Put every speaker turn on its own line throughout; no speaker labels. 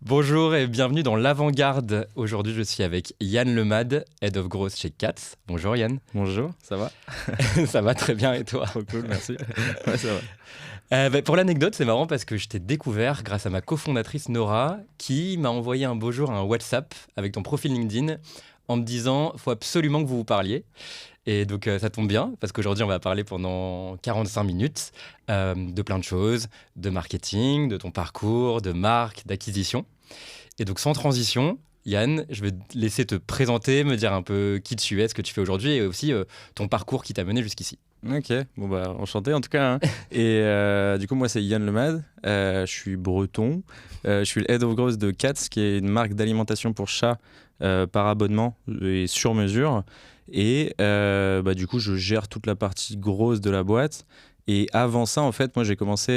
Bonjour et bienvenue dans l'Avant-Garde. Aujourd'hui, je suis avec Yann Lemad, Head of Growth chez Katz. Bonjour Yann.
Bonjour, ça va?
Ça va très bien et toi?
Trop cool, merci. Ouais, ça va.
Pour l'anecdote, c'est marrant parce que je t'ai découvert grâce à ma cofondatrice Nora qui m'a envoyé un beau jour un WhatsApp avec ton profil LinkedIn en me disant faut absolument que vous vous parliez. Et donc ça tombe bien parce qu'aujourd'hui on va parler pendant 45 minutes de plein de choses, de marketing, de ton parcours, de marque, d'acquisition. Et donc sans transition, Yann, je vais te laisser te présenter, me dire un peu qui tu es, ce que tu fais aujourd'hui et aussi ton parcours qui t'a mené jusqu'ici.
Ok, bon bah enchanté en tout cas, hein. Et du coup moi c'est Yann Lemad, je suis breton, je suis le Head of Growth de Katz qui est une marque d'alimentation pour chats par abonnement et sur mesure. Et du coup je gère toute la partie grosse de la boîte. Et avant ça en fait moi j'ai commencé,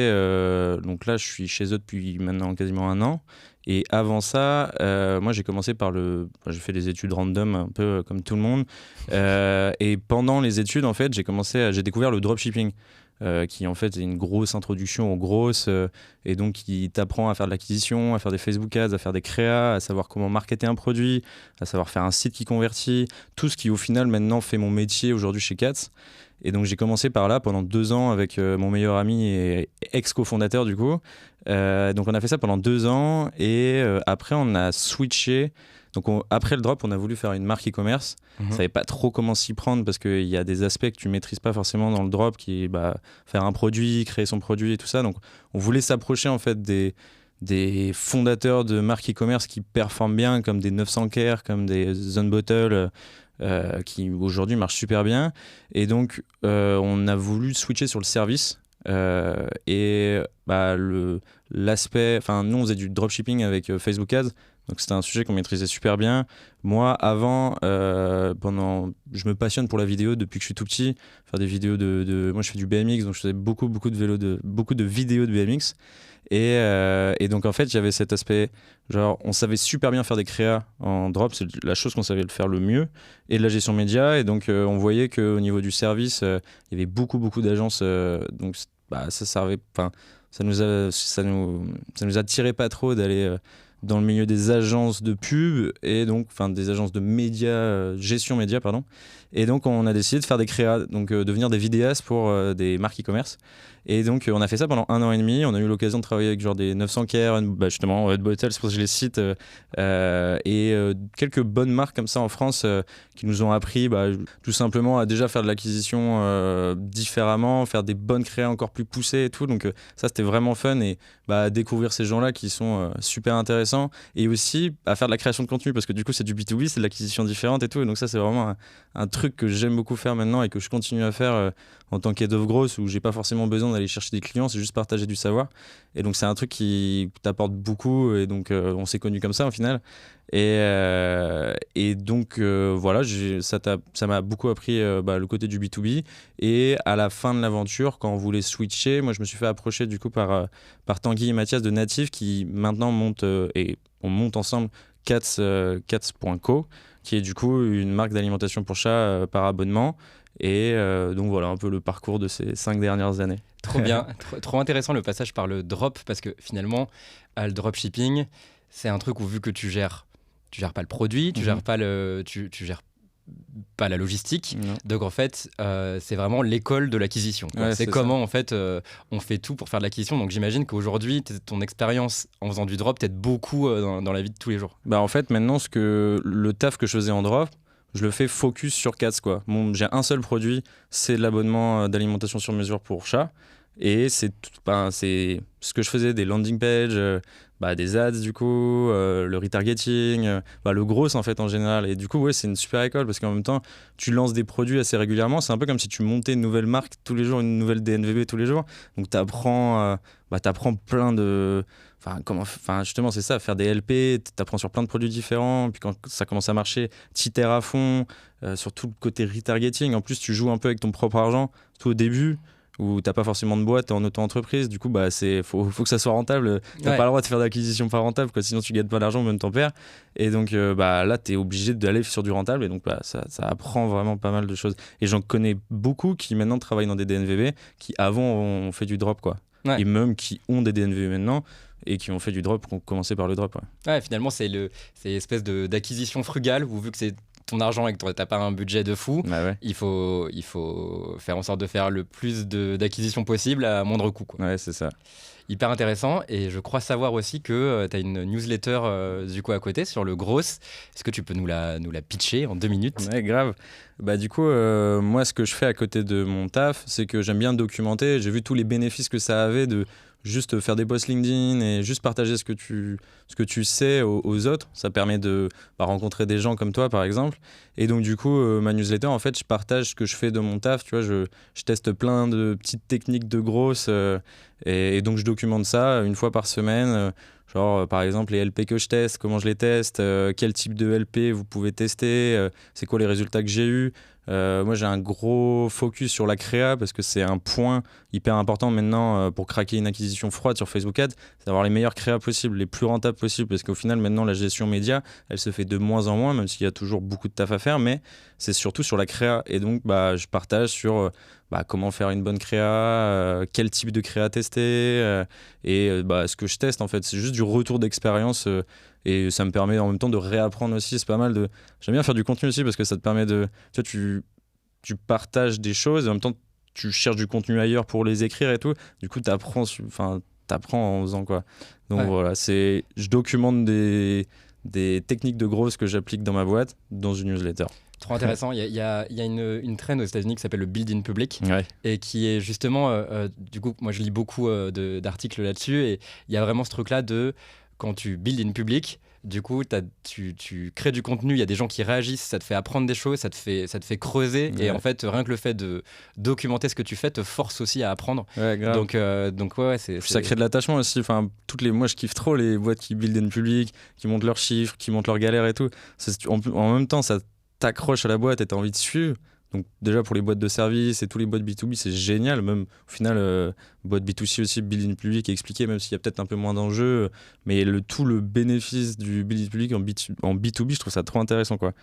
donc là je suis chez eux depuis maintenant quasiment un an. Et avant ça, moi j'ai commencé par j'ai fait des études random un peu comme tout le monde. Et pendant les études, en fait, j'ai découvert le dropshipping, qui en fait est une grosse introduction aux grosses, et donc qui t'apprend à faire de l'acquisition, à faire des Facebook Ads, à faire des créas, à savoir comment marketer un produit, à savoir faire un site qui convertit, tout ce qui au final maintenant fait mon métier aujourd'hui chez Katz. Et donc j'ai commencé par là pendant 2 ans avec mon meilleur ami et ex-cofondateur du coup. Donc on a fait ça pendant 2 ans et après on a switché. Donc après le drop, on a voulu faire une marque e-commerce. On savait pas trop comment s'y prendre parce qu'il y a des aspects que tu maîtrises pas forcément dans le drop, qui est faire un produit, créer son produit et tout ça. Donc on voulait s'approcher en fait des fondateurs de marques e-commerce qui performent bien, comme des 900 Care, comme des Zone Bottle, qui aujourd'hui marchent super bien. Et donc on a voulu switcher sur le service. L'aspect, enfin nous on faisait du dropshipping avec Facebook Ads, donc c'était un sujet qu'on maîtrisait super bien. Moi avant, je me passionne pour la vidéo depuis que je suis tout petit. Faire des vidéos moi je fais du BMX, donc je faisais beaucoup de vidéos de BMX. Et donc en fait j'avais cet aspect, genre on savait super bien faire des créas en drop, c'est la chose qu'on savait le faire le mieux, et de la gestion média. Et donc on voyait qu'au niveau du service, il y avait beaucoup d'agences, donc ça servait, enfin ça nous attirait pas trop d'aller dans le milieu des agences de pub, et donc enfin des agences de médias, gestion média pardon. Et donc on a décidé de faire des créas, donc devenir des vidéastes pour des marques e-commerce. Et donc on a fait ça pendant 1 an et demi. On a eu l'occasion de travailler avec genre des 900 Care, justement Red Bottle, c'est pour ça que je les cite, quelques bonnes marques comme ça en France, qui nous ont appris tout simplement à déjà faire de l'acquisition différemment, faire des bonnes créas encore plus poussées et tout. Donc ça c'était vraiment fun, et découvrir ces gens-là qui sont super intéressants, et aussi à faire de la création de contenu, parce que du coup c'est du B2B, c'est de l'acquisition différente et tout. Et donc ça c'est vraiment un truc que j'aime beaucoup faire maintenant et que je continue à faire en tant qu'head of growth, où j'ai pas forcément besoin d'aller chercher des clients, c'est juste partager du savoir. Et donc c'est un truc qui t'apporte beaucoup, et donc on s'est connus comme ça au final. Et donc voilà, ça m'a beaucoup appris le côté du B2B. Et à la fin de l'aventure, quand on voulait switcher, moi je me suis fait approcher du coup par Tanguy et Mathias de Native, qui maintenant montent, et on monte ensemble Katz.co, qui est du coup une marque d'alimentation pour chats par abonnement. Et donc voilà un peu le parcours de ces 5 dernières années.
Trop bien, trop intéressant le passage par le drop parce que finalement, le dropshipping, c'est un truc où vu que tu gères pas le produit, tu gères pas tu gères pas la logistique.
Non.
Donc en fait, c'est vraiment l'école de l'acquisition, quoi.
Ouais,
c'est
c'est
comment
ça.
en fait on fait tout pour faire de l'acquisition. Donc j'imagine qu'aujourd'hui, ton expérience en faisant du drop t'aide beaucoup dans la vie de tous les jours.
En fait, maintenant, le taf que je faisais en drop, je le fais focus sur Katz, quoi. J'ai un seul produit, c'est de l'abonnement d'alimentation sur mesure pour chats. Et c'est ce que je faisais, des landing pages, des ads du coup, le retargeting, le gros en fait en général. Et du coup, ouais, c'est une super école, parce qu'en même temps, tu lances des produits assez régulièrement. C'est un peu comme si tu montais une nouvelle marque tous les jours, une nouvelle DNVB tous les jours. Donc t'apprends plein de... justement, c'est ça, faire des LP, t'apprends sur plein de produits différents. Puis quand ça commence à marcher, t'itères à fond, sur tout le côté retargeting. En plus, tu joues un peu avec ton propre argent, tout au début, où t'as pas forcément de boîte, t'es en auto-entreprise. Du coup, faut que ça soit rentable. T'as pas le droit de faire d'acquisition pas rentable, quoi, sinon tu gagnes pas d'argent, même t'en perds. Et donc, là, t'es obligé d'aller sur du rentable. Et donc, ça apprend vraiment pas mal de choses. Et j'en connais beaucoup qui maintenant travaillent dans des DNVB, qui avant ont fait du drop, quoi.
Ouais.
Et même qui ont des DNVB maintenant. et qui ont fait du drop, qui ont commencé par le drop. Ouais.
Ouais, finalement, c'est l'espèce d'acquisition frugale où, vu que c'est ton argent et que t'as pas un budget de fou,
Bah ouais.
il faut faire en sorte de faire le plus d'acquisitions possible à moindre coût, quoi.
Ouais, c'est ça.
Hyper intéressant. Et je crois savoir aussi que tu as une newsletter du coup à côté sur le Gross. Est-ce que tu peux nous la pitcher en 2 minutes?
Ouais, grave. Bah, du coup, moi, ce que je fais à côté de mon taf, c'est que j'aime bien documenter. J'ai vu tous les bénéfices que ça avait de juste faire des posts LinkedIn et juste partager ce que tu sais aux autres. Ça permet de rencontrer des gens comme toi, par exemple. Et donc, du coup, ma newsletter, en fait, je partage ce que je fais de mon taf. Tu vois, je teste plein de petites techniques de grosses. Et donc, je documente ça une fois par semaine. Genre, par exemple, les LP que je teste, comment je les teste, quel type de LP vous pouvez tester, c'est quoi les résultats que j'ai eus. Moi, j'ai un gros focus sur la créa parce que c'est un point hyper important maintenant pour craquer une acquisition froide sur Facebook Ads, c'est d'avoir les meilleures créas possibles, les plus rentables possibles. Parce qu'au final, maintenant, la gestion média, elle se fait de moins en moins, même s'il y a toujours beaucoup de taf à faire, mais c'est surtout sur la créa. Et donc, je partage sur comment faire une bonne créa, quel type de créa tester, ce que je teste, en fait. C'est juste du retour d'expérience. Et ça me permet en même temps de réapprendre aussi. C'est pas mal de. J'aime bien faire du contenu aussi parce que ça te permet de. Tu partages des choses et en même temps, tu cherches du contenu ailleurs pour les écrire et tout. Du coup, t'apprends en faisant quoi. Donc
Ouais.
voilà, je documente des techniques de grosses que j'applique dans ma boîte dans une newsletter.
Trop intéressant. Il y a une trend aux États-Unis qui s'appelle le Build in Public
Ouais.
et qui est justement, du coup, moi je lis beaucoup d'articles là-dessus et il y a vraiment ce truc-là de quand tu build in public, du coup, tu crées du contenu, il y a des gens qui réagissent, ça te fait apprendre des choses, ça te fait creuser
Ouais.
et en fait, rien que le fait de documenter ce que tu fais te force aussi à apprendre.
Ouais, grave.
Donc ouais,
Ça crée de l'attachement aussi. Enfin, moi, je kiffe trop les boîtes qui build in public, qui montrent leurs chiffres, qui montrent leurs galères et tout. En même temps, ça t'accroche à la boîte et t'as envie de suivre. Donc déjà pour les boîtes de service et tous les boîtes B2B, c'est génial. Même au final, boîte B2C aussi, build in public est expliqué, même s'il y a peut-être un peu moins d'enjeux. Mais tout le bénéfice du build in public en B2B, je trouve ça trop intéressant, quoi.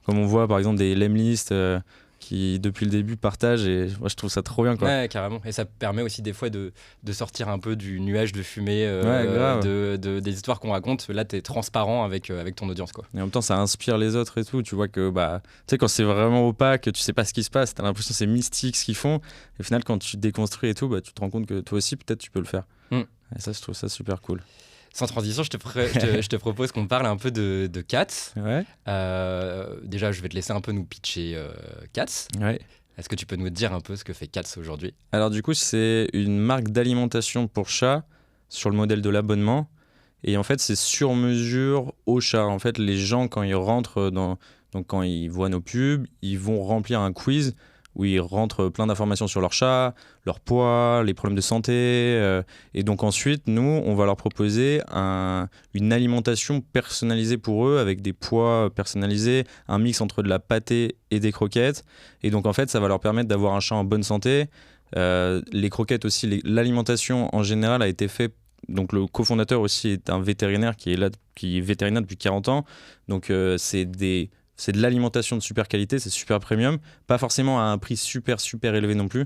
Comme on voit par exemple des lemlist qui depuis le début partagent et moi je trouve ça trop bien, quoi.
Ouais, carrément. Et ça permet aussi des fois de sortir un peu du nuage de fumée
Ouais, grave.
des histoires qu'on raconte. Là, tu es transparent avec ton audience, quoi.
Et en même temps, ça inspire les autres et tout. Tu vois que, tu sais, quand c'est vraiment opaque, tu sais pas ce qui se passe, t'as l'impression que c'est mystique ce qu'ils font. Et au final, quand tu déconstruis et tout, tu te rends compte que toi aussi, peut-être, tu peux le faire. Et ça, je trouve ça super cool.
Sans transition, je te propose qu'on parle un peu de Cats.
Ouais.
Déjà, je vais te laisser un peu nous pitcher Cats.
Ouais.
Est-ce que tu peux nous dire un peu ce que fait Cats aujourd'hui?
Alors, du coup, c'est une marque d'alimentation pour chats sur le modèle de l'abonnement. Et en fait, c'est sur mesure au chat. En fait, les gens, quand ils rentrent donc quand ils voient nos pubs, ils vont remplir un quiz où ils rentrent plein d'informations sur leur chat, leur poids, les problèmes de santé. Et donc ensuite, nous, on va leur proposer une alimentation personnalisée pour eux avec des poids personnalisés, un mix entre de la pâtée et des croquettes. Et donc en fait, ça va leur permettre d'avoir un chat en bonne santé. Les croquettes aussi, l'alimentation en général a été faite. Donc le cofondateur aussi est un vétérinaire qui est vétérinaire depuis 40 ans. Donc c'est de l'alimentation de super qualité, c'est super premium, pas forcément à un prix super élevé non plus.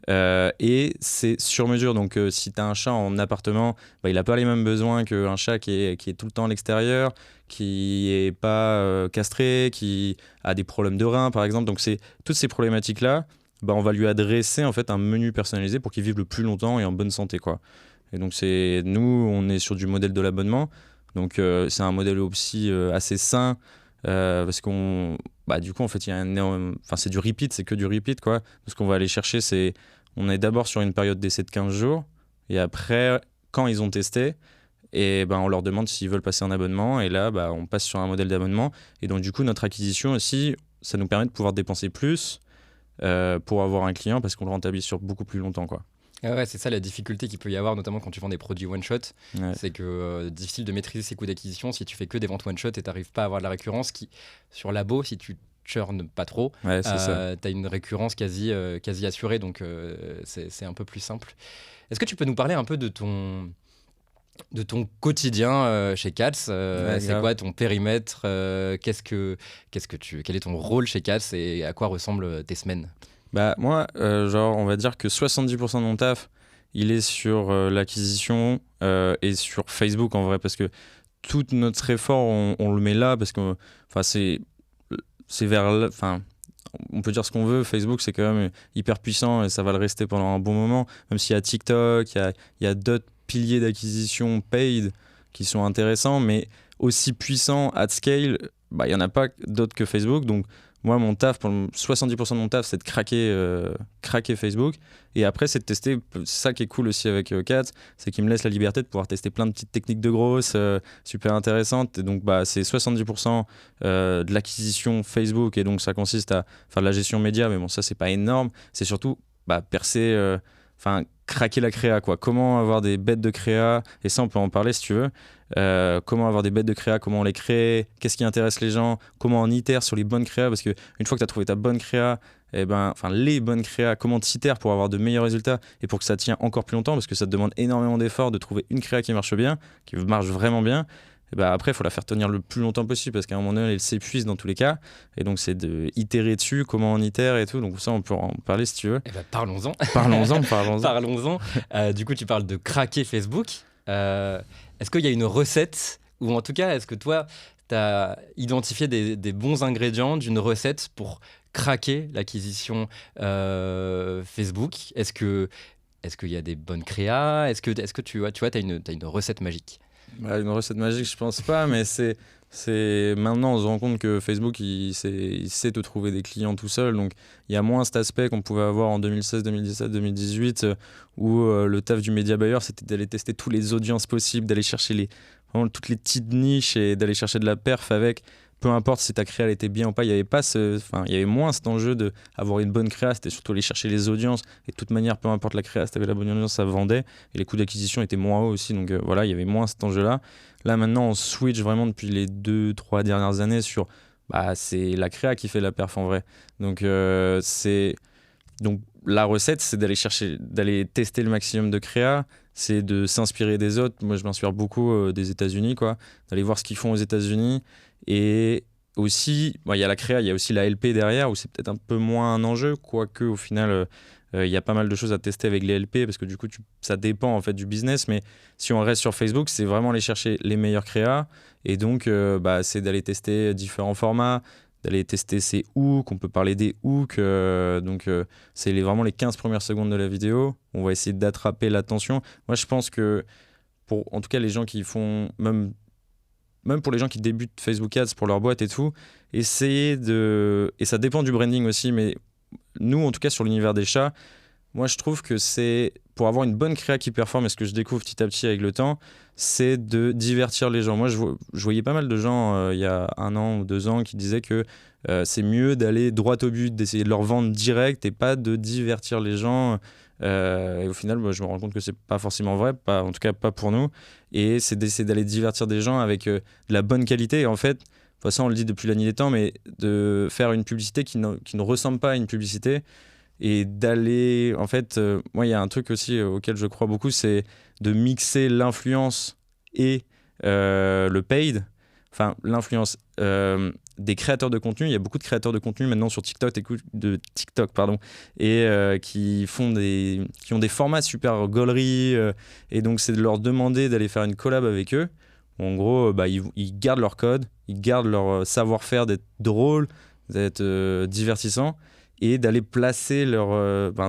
Et c'est sur mesure. Donc si tu as un chat en appartement, il n'a pas les mêmes besoins qu'un chat qui est tout le temps à l'extérieur, qui est pas castré, qui a des problèmes de reins par exemple. Donc c'est toutes ces problématiques-là, on va lui adresser en fait un menu personnalisé pour qu'il vive le plus longtemps et en bonne santé, quoi. Et donc nous, on est sur du modèle de l'abonnement. Donc c'est un modèle aussi assez sain parce qu'on, du coup en fait il y a c'est du repeat, c'est que du repeat, quoi. Ce qu'on va aller chercher, on est d'abord sur une période d'essai de 15 jours et après quand ils ont testé, et on leur demande s'ils veulent passer en abonnement et là on passe sur un modèle d'abonnement. Et donc du coup notre acquisition aussi, ça nous permet de pouvoir dépenser plus pour avoir un client parce qu'on le rentabilise sur beaucoup plus longtemps, quoi.
Ah ouais, c'est ça la difficulté qu'il peut y avoir, notamment quand tu vends des produits one-shot.
Ouais.
C'est que difficile de maîtriser ses coûts d'acquisition si tu fais que des ventes one-shot et tu n'arrives pas à avoir de la récurrence qui, sur Labo, si tu churnes pas trop,
Ouais, c'est ça.
tu as une récurrence quasi assurée, donc c'est un peu plus simple. Est-ce que tu peux nous parler un peu de ton quotidien chez Cats?
Ouais,
C'est
grave.
quoi ton périmètre? Quel est ton rôle chez Cats et à quoi ressemblent tes semaines?
Moi, on va dire que 70% de mon taf, il est sur l'acquisition et sur Facebook en vrai, parce que tout notre effort, on le met là, parce que c'est vers enfin, on peut dire ce qu'on veut, Facebook c'est quand même hyper puissant et ça va le rester pendant un bon moment, même s'il y a TikTok, il y a d'autres piliers d'acquisition paid qui sont intéressants, mais aussi puissants at scale, bah, il n'y en a pas d'autres que Facebook. Donc moi, mon taf, 70% de mon taf, c'est de craquer Facebook. Et après, c'est de tester. C'est ça qui est cool aussi avec Kat, c'est qu'il me laisse la liberté de pouvoir tester plein de petites techniques de grosses, super intéressantes. Et donc, bah, c'est 70% de l'acquisition Facebook. Et donc, ça consiste à faire de la gestion média. Mais bon, ça, c'est pas énorme. C'est surtout percer, craquer la créa, quoi. Comment avoir des bêtes de créa. Et ça, on peut en parler si tu veux. Comment avoir des bêtes de créa, comment on les crée, qu'est-ce qui intéresse les gens, comment on itère sur les bonnes créas, parce qu'une fois que tu as trouvé ta bonne créa, les bonnes créas, comment tu itères pour avoir de meilleurs résultats et pour que ça tient encore plus longtemps, parce que ça te demande énormément d'efforts de trouver une créa qui marche bien, qui marche vraiment bien. Après, il faut la faire tenir le plus longtemps possible, parce qu'à un moment donné, elle s'épuise dans tous les cas. Et donc, c'est de itérer dessus, comment on itère et tout. Donc, ça, on peut en parler si tu veux.
Parlons-en.
Parlons-en.
Parlons-en. Du coup, tu parles de craquer Facebook. Est-ce qu'il y a une recette, ou en tout cas, est-ce que toi, tu as identifié des bons ingrédients d'une recette pour craquer l'acquisition Facebook? Est-ce qu'il y a des bonnes créas? Est-ce que tu vois, t'as une recette magique?
Une recette magique, je pense pas, mais c'est maintenant on se rend compte que Facebook il sait te trouver des clients tout seul, donc il y a moins cet aspect qu'on pouvait avoir en 2016, 2017, 2018 où le taf du média buyer c'était d'aller tester toutes les audiences possibles, d'aller chercher vraiment toutes les petites niches et d'aller chercher de la perf avec. Peu importe si ta créa elle était bien ou pas, il y avait moins cet enjeu de avoir une bonne créa, c'était surtout aller chercher les audiences. Et de toute manière, peu importe la créa, si tu avais la bonne audience, ça vendait. Et les coûts d'acquisition étaient moins hauts aussi, donc voilà, il y avait moins cet enjeu-là. Là maintenant, on switch vraiment depuis les 2-3 dernières années sur c'est la créa qui fait la perf en vrai. Donc la recette, c'est d'aller tester le maximum de créa, c'est de s'inspirer des autres. Moi, je m'inspire beaucoup des États-Unis, quoi, d'aller voir ce qu'ils font aux États-Unis. Et aussi, il y a la créa, il y a aussi la LP derrière, où c'est peut-être un peu moins un enjeu, quoique au final, il y a pas mal de choses à tester avec les LP, parce que du coup, ça dépend en fait du business. Mais si on reste sur Facebook, c'est vraiment aller chercher les meilleurs créas. Et donc, c'est d'aller tester différents formats, d'aller tester ses hooks. On peut parler des hooks. C'est vraiment les 15 premières secondes de la vidéo. On va essayer d'attraper l'attention. Moi, je pense que en tout cas, les gens qui font, même pour les gens qui débutent Facebook Ads pour leur boîte et tout, et ça dépend du branding aussi, mais nous, en tout cas, sur l'univers des chats, moi, je trouve que c'est, pour avoir une bonne créa qui performe, et ce que je découvre petit à petit avec le temps, c'est de divertir les gens. Moi, je voyais pas mal de gens il y a 1 an ou 2 ans qui disaient que c'est mieux d'aller droit au but, d'essayer de leur vendre direct et pas de divertir les gens. Et au final, je me rends compte que c'est pas forcément vrai, en tout cas pas pour nous. Et c'est d'essayer d'aller divertir des gens avec de la bonne qualité. Et en fait, ça on le dit depuis la nuit des temps, mais de faire une publicité qui ne ressemble pas à une publicité. Et d'aller, en fait, moi il y a un truc aussi auquel je crois beaucoup, c'est de mixer l'influence et le paid. Enfin, l'influence des créateurs de contenu. Il y a beaucoup de créateurs de contenu maintenant sur TikTok, et qui ont des formats super gauleries. Et donc, c'est de leur demander d'aller faire une collab avec eux. En gros, ils gardent leur code, ils gardent leur savoir-faire d'être drôle, d'être divertissant, et d'aller placer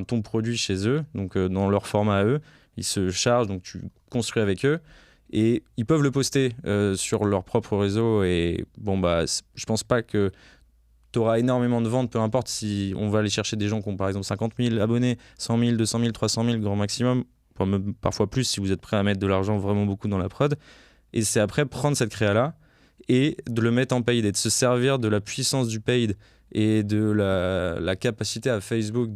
ton produit chez eux, donc dans leur format à eux. Ils se chargent, donc tu construis avec eux. Et ils peuvent le poster sur leur propre réseau. Et je pense pas que tu auras énormément de ventes, peu importe si on va aller chercher des gens qui ont par exemple 50 000 abonnés, 100 000, 200 000, 300 000 grand maximum, même parfois plus si vous êtes prêt à mettre de l'argent vraiment beaucoup dans la prod. Et c'est après prendre cette créa-là et de le mettre en paid et de se servir de la puissance du paid et de la capacité à Facebook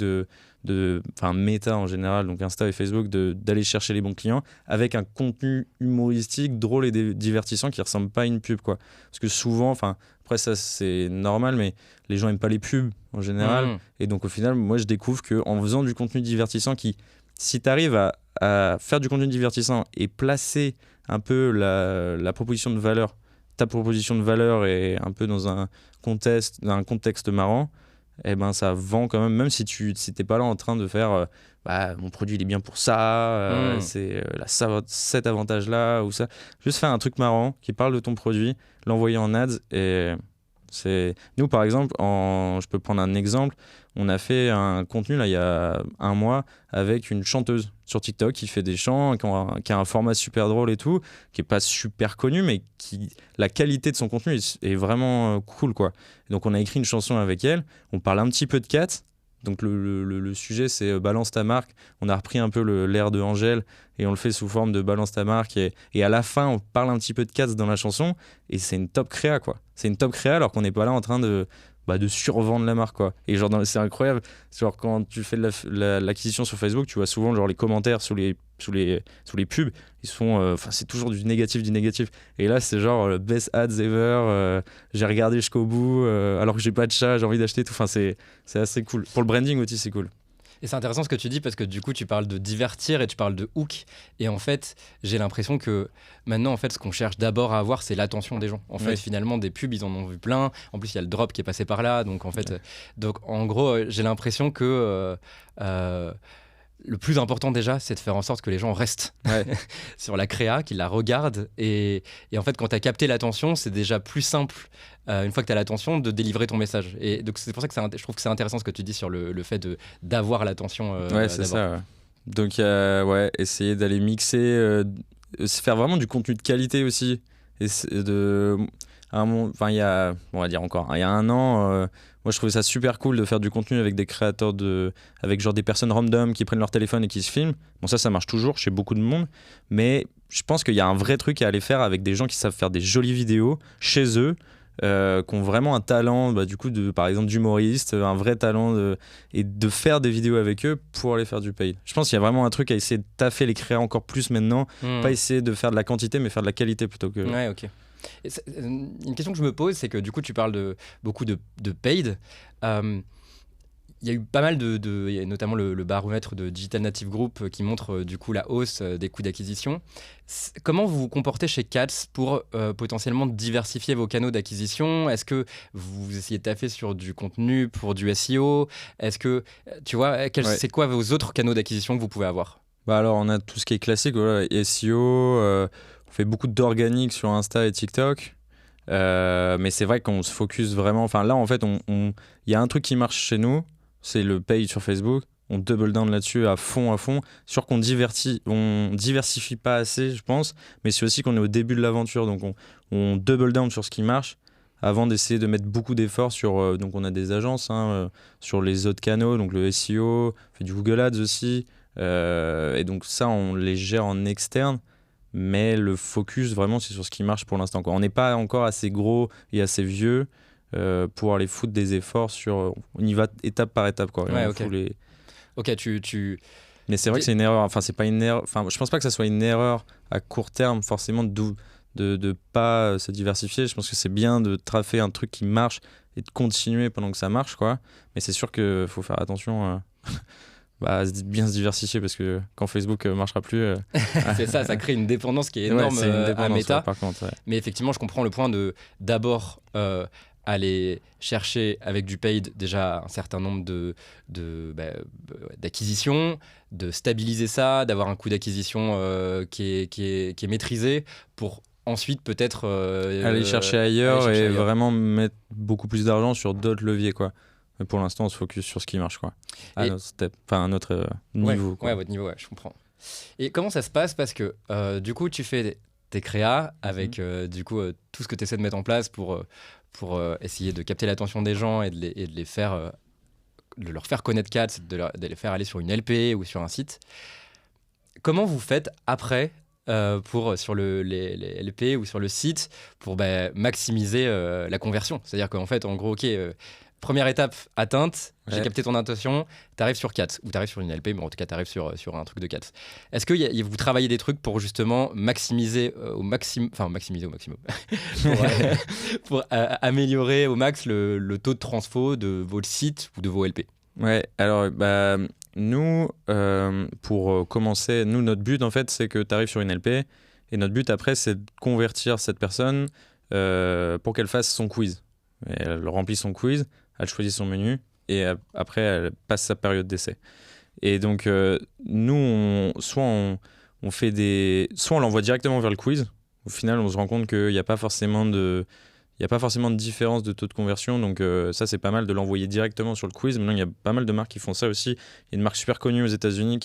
Meta en général, donc Insta et Facebook, d'aller chercher les bons clients avec un contenu humoristique, drôle et divertissant qui ressemble pas à une pub, quoi. Parce que souvent, après ça c'est normal, mais les gens aiment pas les pubs en général. Et donc au final, moi je découvre qu'en faisant du contenu divertissant si tu arrives à faire du contenu divertissant et placer un peu la proposition de valeur, ta proposition de valeur est un peu dans un contexte marrant, eh ben, ça vend quand même si t'es pas là en train de faire mon produit il est bien pour ça, c'est cet avantage-là ou ça. Juste faire un truc marrant qui parle de ton produit, l'envoyer en ads et nous par exemple, je peux prendre un exemple, on a fait un contenu là il y a un mois avec une chanteuse sur TikTok qui fait des chants, qui a un format super drôle et tout, qui est pas super connu mais la qualité de son contenu est vraiment cool quoi. Donc on a écrit une chanson avec elle, on parle un petit peu de Cats. Donc le sujet c'est balance ta marque. On a repris un peu l'air de Angèle et on le fait sous forme de balance ta marque et à la fin on parle un petit peu de Cats dans la chanson et c'est une top créa quoi. C'est une top créa alors qu'on n'est pas là en train de survendre la marque quoi. Et genre c'est incroyable, genre quand tu fais de l'acquisition sur Facebook, tu vois souvent genre les commentaires sous les pubs, ils sont c'est toujours du négatif. Et là c'est genre best ads ever, j'ai regardé jusqu'au bout alors que j'ai pas de chat, j'ai envie d'acheter tout. Enfin c'est assez cool. Pour le branding aussi c'est cool.
Et c'est intéressant ce que tu dis parce que du coup, tu parles de divertir et tu parles de hook. Et en fait, j'ai l'impression que maintenant, en fait, ce qu'on cherche d'abord à avoir, c'est l'attention des gens. En fait, finalement, des pubs, ils en ont vu plein. En plus, il y a le drop qui est passé par là. Donc, en fait, donc, en gros, j'ai l'impression que le plus important déjà, c'est de faire en sorte que les gens restent sur la créa, qu'ils la regardent. Et en fait, quand tu as capté l'attention, c'est déjà plus simple, une fois que tu as l'attention, de délivrer ton message. Et donc, c'est pour ça que je trouve que c'est intéressant ce que tu dis sur le fait d'avoir l'attention.
C'est ça. Ouais. Donc, essayer d'aller mixer, faire vraiment du contenu de qualité aussi. Et il y a, on va dire encore, il y a un an, moi je trouvais ça super cool de faire du contenu avec des créateurs avec genre des personnes random qui prennent leur téléphone et qui se filment. Bon ça marche toujours chez beaucoup de monde, mais je pense qu'il y a un vrai truc à aller faire avec des gens qui savent faire des jolies vidéos chez eux, qui ont vraiment un talent, du coup par exemple d'humoriste, un vrai talent et de faire des vidéos avec eux pour aller faire du paid. Je pense qu'il y a vraiment un truc à essayer de taffer les créas encore plus maintenant, pas essayer de faire de la quantité mais faire de la qualité plutôt que...
Ouais, ok. Et une question que je me pose, c'est que du coup, tu parles beaucoup de paid. Il y a eu pas mal il y a notamment le baromètre de Digital Native Group qui montre du coup la hausse des coûts d'acquisition. Comment vous vous comportez chez Cats pour potentiellement diversifier vos canaux d'acquisition? Est-ce que vous essayez de taffer sur du contenu pour du SEO? Est-ce que, tu vois, c'est quoi vos autres canaux d'acquisition que vous pouvez avoir?
Alors on a tout ce qui est classique, voilà, SEO, on fait beaucoup d'organique sur Insta et TikTok. Mais c'est vrai qu'on se focus vraiment. Enfin là en fait, il y a un truc qui marche chez nous, c'est le pay sur Facebook. On double down là-dessus à fond. Sûr qu'on diversifie pas assez, je pense. Mais c'est aussi qu'on est au début de l'aventure, donc on double down sur ce qui marche avant d'essayer de mettre beaucoup d'efforts sur. Donc on a des agences sur les autres canaux, donc le SEO, on fait du Google Ads aussi. Et donc ça, on les gère en externe. Mais le focus vraiment c'est sur ce qui marche pour l'instant quoi. On n'est pas encore assez gros et assez vieux pour aller foutre des efforts on y va étape par étape quoi.
Ok,
mais c'est vrai que c'est une erreur, enfin c'est pas une erreur, enfin je pense pas que ça soit une erreur à court terme forcément de pas se diversifier. Je pense que c'est bien de trafer un truc qui marche et de continuer pendant que ça marche quoi. Mais c'est sûr qu'il faut faire attention bien se diversifier parce que quand Facebook marchera plus
c'est ça crée une dépendance qui est énorme à Meta.
Par contre,
mais effectivement je comprends le point d'abord aller chercher avec du paid déjà un certain nombre d'acquisitions, de stabiliser ça, d'avoir un coût d'acquisition qui est maîtrisé pour ensuite peut-être
aller chercher ailleurs et vraiment mettre beaucoup plus d'argent sur d'autres leviers quoi. Mais pour l'instant, on se focus sur ce qui marche, quoi. À notre niveau.
Quoi. Votre niveau, je comprends. Et comment ça se passe? Parce que du coup, tu fais tes créas avec du coup tout ce que tu essaies de mettre en place pour essayer de capter l'attention des gens et de les faire, de leur faire connaître Cats, de les faire aller sur une LP ou sur un site. Comment vous faites après sur les LP ou sur le site pour maximiser la conversion? C'est-à-dire qu'en fait, en gros, première étape atteinte, j'ai capté ton intention, t'arrives sur Cats, ou t'arrives sur une LP, mais en tout cas t'arrives sur un truc de Cats. Est-ce que vous travaillez des trucs pour justement maximiser au maximum, pour améliorer au max le taux de transfo de vos sites ou de vos LP?
Ouais, alors nous, pour commencer, notre but en fait, c'est que t'arrives sur une LP, et notre but après, c'est de convertir cette personne pour qu'elle fasse son quiz. Et elle remplit son quiz, elle choisit son menu, et après, elle passe sa période d'essai. Et donc, nous, on fait soit on l'envoie directement vers le quiz. Au final, on se rend compte qu'il n'y a pas forcément de différence de taux de conversion. Donc, ça, c'est pas mal de l'envoyer directement sur le quiz. Maintenant, il y a pas mal de marques qui font ça aussi. Il y a une marque super connue aux États-Unis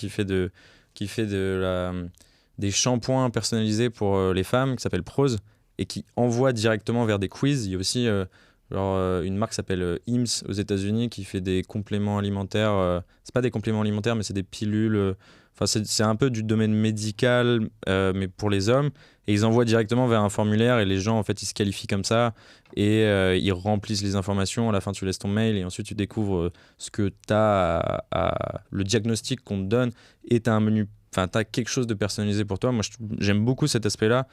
des shampoings personnalisés pour les femmes qui s'appelle Prose et qui envoie directement vers des quiz. Il y a aussi une marque qui s'appelle Hims aux États-Unis qui fait des compléments alimentaires. C'est pas des compléments alimentaires, mais c'est des pilules. Enfin, c'est un peu du domaine médical, mais pour les hommes. Et ils envoient directement vers un formulaire et les gens, en fait, ils se qualifient comme ça et ils remplissent les informations. À la fin, tu laisses ton mail et ensuite, tu découvres ce que tu as, le diagnostic qu'on te donne et tu as un menu. Enfin, tu as quelque chose de personnalisé pour toi. Moi, j'aime beaucoup cet aspect-là.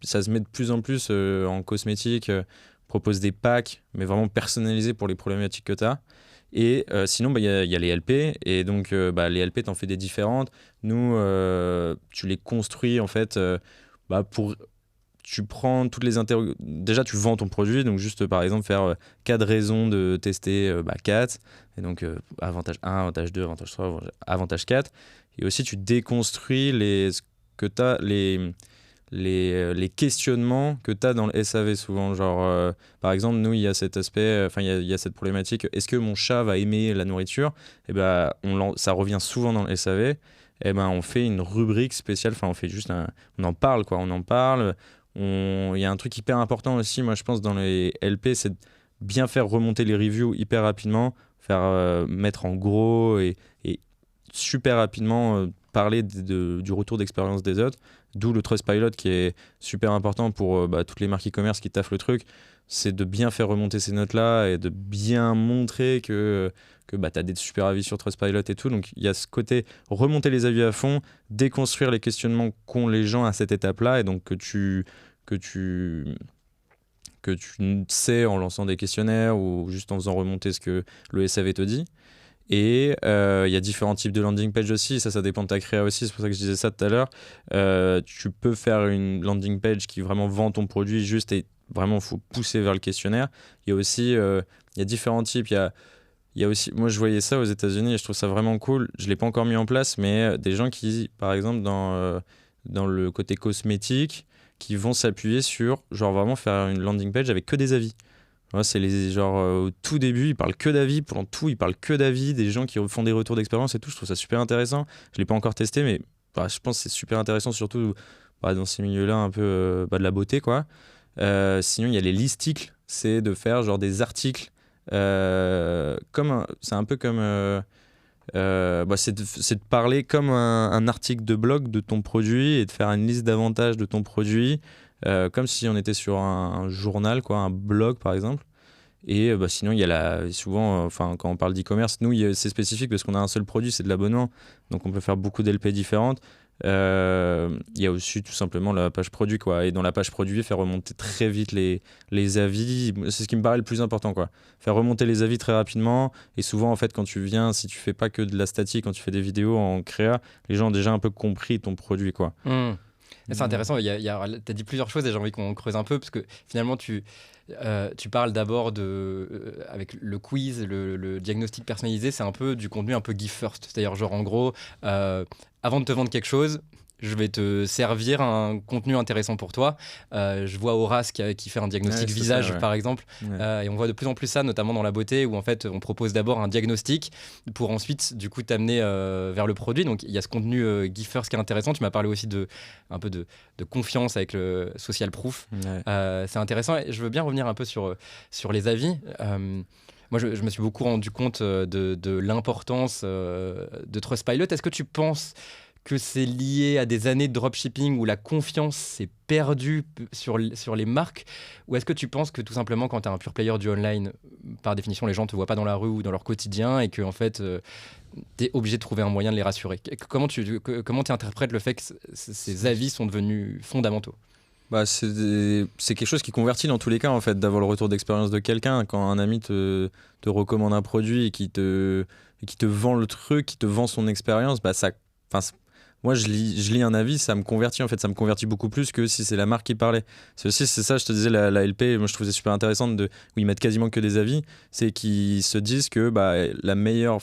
Ça se met de plus en plus en cosmétique. Propose des packs, mais vraiment personnalisés pour les problématiques que tu as. Et sinon, il y a les LP. Et donc, les LP, tu en fais des différentes. Nous, tu les construis, en fait, tu prends toutes les déjà, tu vends ton produit. Donc, juste, par exemple, faire 4 raisons de tester 4. Et donc, avantage 1, avantage 2, avantage 3, avantage 4. Et aussi, tu déconstruis ce que tu as, les questionnements que tu as dans le SAV souvent. Genre, par exemple, nous, il y a cet aspect, il y a cette problématique, est-ce que mon chat va aimer la nourriture? Et ben, ça revient souvent dans le SAV. Et ben, on fait une rubrique spéciale, on fait juste on en parle, quoi. On en parle. Il y a un truc hyper important aussi, moi, je pense, dans les LP, c'est de bien faire remonter les reviews hyper rapidement, faire mettre en gros et super rapidement parler du retour d'expérience des autres. D'où le Trustpilot qui est super important pour toutes les marques e-commerce qui taffent le truc. C'est de bien faire remonter ces notes-là et de bien montrer que tu as des super avis sur Trustpilot et tout. Donc il y a ce côté remonter les avis à fond, déconstruire les questionnements qu'ont les gens à cette étape-là et donc que tu sais en lançant des questionnaires ou juste en faisant remonter ce que le SAV te dit. Et il y a différents types de landing page aussi, ça dépend de ta créa aussi, c'est pour ça que je disais ça tout à l'heure. Tu peux faire une landing page qui vraiment vend ton produit juste et vraiment il faut pousser vers le questionnaire. Il y a aussi il y a différents types, il y a aussi, moi je voyais ça aux États-Unis et je trouve ça vraiment cool, je ne l'ai pas encore mis en place, mais des gens qui, par exemple, dans le côté cosmétique, qui vont s'appuyer sur, genre vraiment faire une landing page avec que des avis. Ouais, c'est au tout début, ils parlent que d'avis, pendant tout, ils parlent que d'avis, des gens qui font des retours d'expérience et tout. Je trouve ça super intéressant. Je l'ai pas encore testé, mais je pense que c'est super intéressant, surtout dans ces milieux-là, un peu de la beauté, quoi. Sinon, il y a les listicles, c'est de faire genre des articles. C'est un peu comme. C'est de parler comme un article de blog de ton produit et de faire une liste d'avantages de ton produit. Comme si on était sur un journal, quoi, un blog par exemple. Et sinon, il y a souvent, quand on parle d'e-commerce, nous, c'est spécifique parce qu'on a un seul produit, c'est de l'abonnement. Donc, on peut faire beaucoup d'LP différentes. Il y a aussi tout simplement la page produit, quoi. Et dans la page produit, faire remonter très vite les avis. C'est ce qui me paraît le plus important, quoi. Faire remonter les avis très rapidement. Et souvent, en fait, quand tu viens, si tu fais pas que de la statique, quand tu fais des vidéos en créa, les gens ont déjà un peu compris ton produit, quoi.
C'est intéressant, tu as dit plusieurs choses et j'ai envie qu'on creuse un peu parce que finalement tu parles d'abord avec le quiz, le diagnostic personnalisé, c'est un peu du contenu un peu give first, c'est-à-dire genre en gros, avant de te vendre quelque chose, je vais te servir un contenu intéressant pour toi. Je vois Horace qui fait un diagnostic visage, par exemple.
Ouais.
Et on voit de plus en plus ça, notamment dans la beauté, où en fait, on propose d'abord un diagnostic pour ensuite, du coup, t'amener vers le produit. Donc, il y a ce contenu give first qui est intéressant. Tu m'as parlé aussi un peu de confiance avec le social proof.
Ouais.
C'est intéressant. Et je veux bien revenir un peu sur les avis. Moi, je me suis beaucoup rendu compte de l'importance de Trustpilot. Est-ce que tu penses que c'est lié à des années de dropshipping où la confiance s'est perdue sur les marques? Ou est-ce que tu penses que tout simplement, quand tu es un pure player du online, par définition, les gens ne te voient pas dans la rue ou dans leur quotidien et que en fait, tu es obligé de trouver un moyen de les rassurer? Comment tu interprètes le fait que ces avis sont devenus fondamentaux?
C'est quelque chose qui convertit dans tous les cas, en fait, d'avoir le retour d'expérience de quelqu'un. Quand un ami te recommande un produit et qui te vend le truc, qui te vend son expérience, moi je lis un avis, ça me convertit en fait, ça me convertit beaucoup plus que si c'est la marque qui parlait. C'est ça, je te disais, la LP, moi je trouvais super intéressante où ils mettent quasiment que des avis, c'est qu'ils se disent que bah, la meilleure.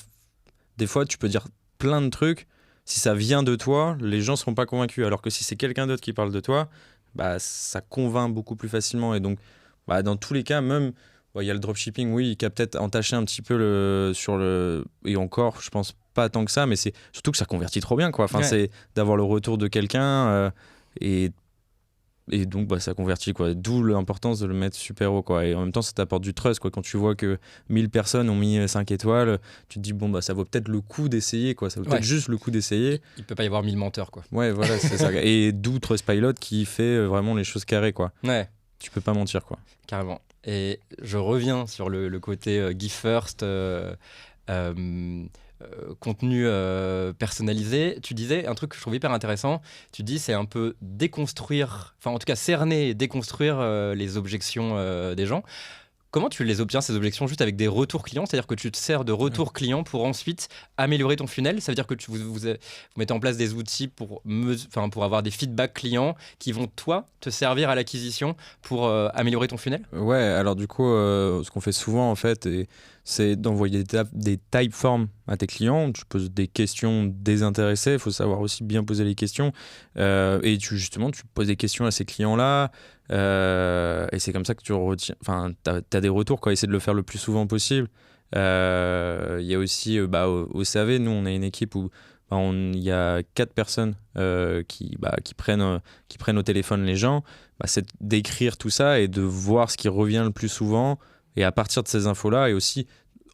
Des fois, tu peux dire plein de trucs, si ça vient de toi, les gens seront pas convaincus, alors que si c'est quelqu'un d'autre qui parle de toi, bah, ça convainc beaucoup plus facilement. Et donc, bah, dans tous les cas, même. Il y a le dropshipping, oui, qui a peut-être entaché un petit peu sur le. Et encore, je pense pas tant que ça, mais c'est surtout que ça convertit trop bien, quoi. Enfin,
Ouais.
c'est d'avoir le retour de quelqu'un et, et donc bah, ça convertit, quoi. D'où l'importance de le mettre super haut, quoi. Et en même temps, ça t'apporte du trust, quoi. Quand tu vois que 1000 personnes ont mis 5 étoiles, tu te dis, bon, bah, ça vaut peut-être le coup d'essayer, quoi. Ça vaut peut-être
Ouais.
juste le coup d'essayer.
Il peut pas y avoir 1000 menteurs, quoi.
Ouais, voilà, c'est ça. Et d'où Trustpilot qui fait vraiment les choses carrées, quoi.
Ouais,
Tu peux pas mentir, quoi.
carrément. Et je reviens sur le côté Give First, euh, contenu personnalisé. Tu disais un truc que je trouve hyper intéressant. Tu dis c'est un peu déconstruire, enfin en tout cas cerner et déconstruire les objections des gens. Comment tu les obtiens, ces objections, juste avec des retours clients? C'est-à-dire que tu te sers de retours clients pour ensuite améliorer ton funnel. Ça veut dire que vous mettez en place des outils pour avoir des feedbacks clients qui vont, toi, te servir à l'acquisition pour améliorer ton funnel?
Ouais, alors du coup, ce qu'on fait souvent en fait, c'est d'envoyer des typeforms à tes clients. Tu poses des questions désintéressées, il faut savoir aussi bien poser les questions. Et justement, tu poses des questions à ces clients-là. Et c'est comme ça que tu retiens. Enfin, t'as des retours, quoi. Essaie de le faire le plus souvent possible. Il y a aussi, au SAV, nous, on a une équipe où il y a 4 personnes qui prennent au téléphone les gens. C'est d'écrire tout ça et de voir ce qui revient le plus souvent. Et à partir de ces infos-là, et aussi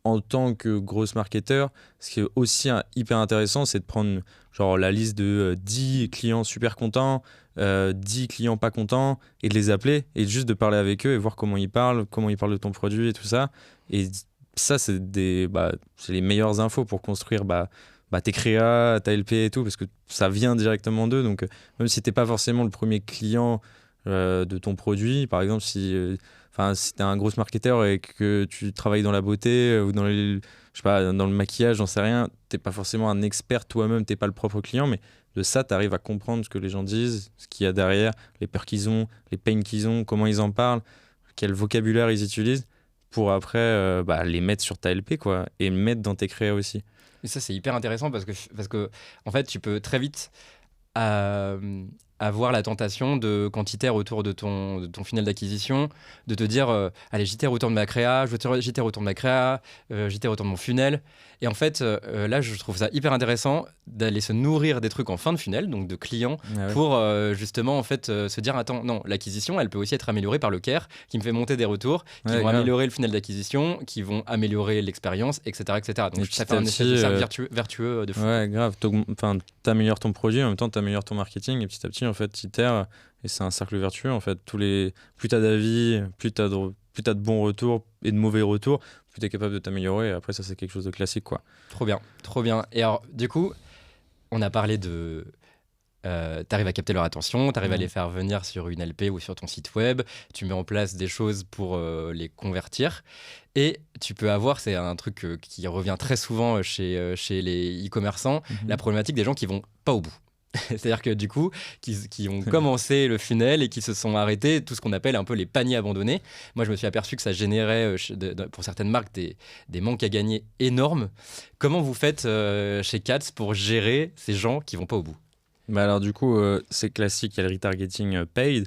en tant que gros marketeur, ce qui est aussi hyper intéressant, c'est de prendre genre la liste de 10 clients super contents, 10 clients pas contents, et de les appeler, et juste de parler avec eux et voir comment ils parlent de ton produit et tout ça. Et ça, c'est les meilleures infos pour construire tes créas, ta LP et tout, parce que ça vient directement d'eux. Donc, même si t'es pas forcément le premier client de ton produit. Par exemple, si tu es un gros marketeur et que tu travailles dans la beauté ou je sais pas, dans le maquillage, j'en sais rien, tu n'es pas forcément un expert toi-même, tu n'es pas le propre client, mais de ça, tu arrives à comprendre ce que les gens disent, ce qu'il y a derrière, les peurs qu'ils ont, les pains qu'ils ont, comment ils en parlent, quel vocabulaire ils utilisent pour après les mettre sur ta LP, quoi, et mettre dans tes créas aussi.
Et ça, c'est hyper intéressant parce que, en fait, tu peux très vite euh, avoir la tentation de, quand tu itères autour de ton funnel d'acquisition, de te dire allez, j'itère autour de ma créa, j'itère autour de ma créa, j'itère autour de mon funnel. Et en fait, là, je trouve ça hyper intéressant d'aller se nourrir des trucs en fin de funnel, donc de clients,
Ah ouais.
pour justement en fait se dire attends, non, l'acquisition, elle peut aussi être améliorée par le care qui me fait monter des retours, qui
Ouais,
vont
grave.
améliorer le funnel d'acquisition, qui vont améliorer l'expérience, etc., etc. Donc
Et
ça
petit
fait
à
un espèce de
petit,
cercle vertueux de fou.
ouais, grave. Enfin, t'améliores ton produit, en même temps, t'améliores ton marketing, et petit à petit, en fait, t'itères, et c'est un cercle vertueux, en fait. Plus t'as d'avis, plus t'as de bons retours et de mauvais retours, plus t'es capable de t'améliorer. Et après, ça, c'est quelque chose de classique, quoi.
Trop bien, trop bien. Et alors, du coup, on a parlé de. T'arrives à capter leur attention, t'arrives à les
Ouais.
faire venir sur une LP ou sur ton site web, tu mets en place des choses pour les convertir. Et tu peux avoir, c'est un truc qui revient très souvent chez les e-commerçants, la
Mhm.
problématique des gens qui vont pas au bout. C'est-à-dire que du coup, qui ont commencé le funnel et qui se sont arrêtés, tout ce qu'on appelle un peu les paniers abandonnés. Moi, je me suis aperçu que ça générait pour certaines marques des manques à gagner énormes. Comment vous faites chez Katz pour gérer ces gens qui vont pas au bout?
Alors, du coup, c'est classique, il y a le retargeting paid.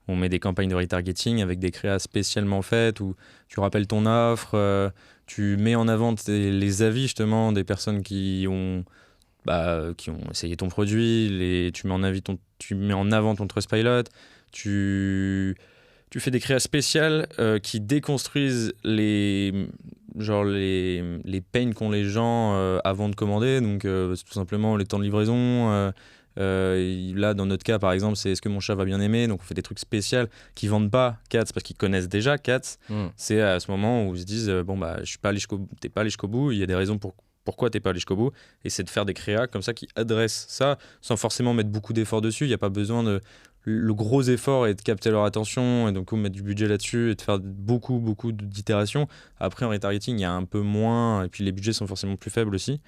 On met des campagnes de retargeting avec des créas spécialement faites où tu rappelles ton offre, tu mets en avant les avis justement des personnes qui ont essayé ton produit, tu mets en avant ton Trustpilot, tu fais des créas spéciales qui déconstruisent les pains qu'ont les gens avant de commander. Donc, c'est tout simplement les temps de livraison. Là, dans notre cas, par exemple, c'est est-ce que mon chat va bien aimer? Donc, on fait des trucs spéciaux qui vendent pas Katz parce qu'ils connaissent déjà Katz.
Hmm.
C'est à ce moment où ils se disent je suis pas allé t'es pas allé jusqu'au bout. Il y a des raisons pourquoi t'es pas allé jusqu'au bout. Et c'est de faire des créas comme ça qui adressent ça sans forcément mettre beaucoup d'efforts dessus. Il n'y a pas besoin le gros effort est de capter leur attention et donc mettre du budget là-dessus et de faire beaucoup d'itérations. Après en retargeting il y a un peu moins et puis les budgets sont forcément plus faibles aussi.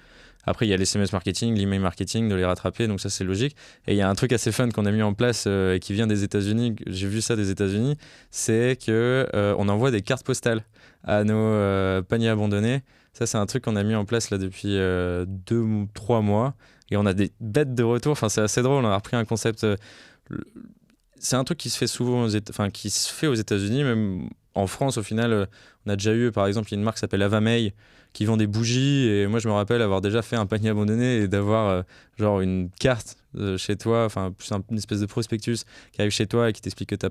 Après il y a les SMS marketing, l'email marketing, de les rattraper, donc ça c'est logique. Et il y a un truc assez fun qu'on a mis en place et qui vient des États-Unis, j'ai vu ça des États-Unis, c'est que on envoie des cartes postales à nos paniers abandonnés. Ça c'est un truc qu'on a mis en place là depuis 2 ou 3 mois et on a des bêtes de retour. Enfin c'est assez drôle, on a repris un concept. C'est un truc qui se fait souvent qui se fait aux États-Unis, même en France au final. On a déjà eu, par exemple, il y a une marque qui s'appelle Avamay qui vend des bougies et moi je me rappelle avoir déjà fait un panier abandonné et d'avoir genre une carte chez toi, enfin plus une espèce de prospectus qui arrive chez toi et qui t'explique que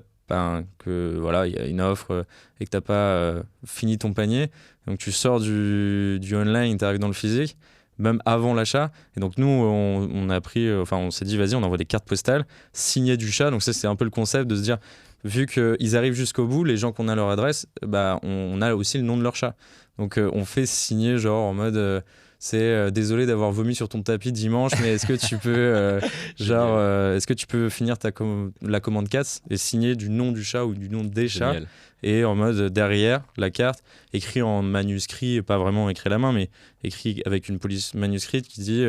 que voilà, il y a une offre et que t'as pas fini ton panier. Donc tu sors du online, tu arrives dans le physique même avant l'achat. Et donc nous, on a pris, on s'est dit, vas-y, on envoie des cartes postales signées du chat. Donc ça, c'est un peu le concept de se dire, vu qu'ils arrivent jusqu'au bout, les gens qu'on a leur adresse, bah, on a aussi le nom de leur chat. Donc on fait signer genre en mode... désolé d'avoir vomi sur ton tapis dimanche, mais est-ce que tu peux est-ce que tu peux finir la commande 4 et signer du nom du chat ou du nom des chats.
Génial.
Et en mode derrière la carte écrit en manuscrit, pas vraiment écrit à la main mais écrit avec une police manuscrite qui dit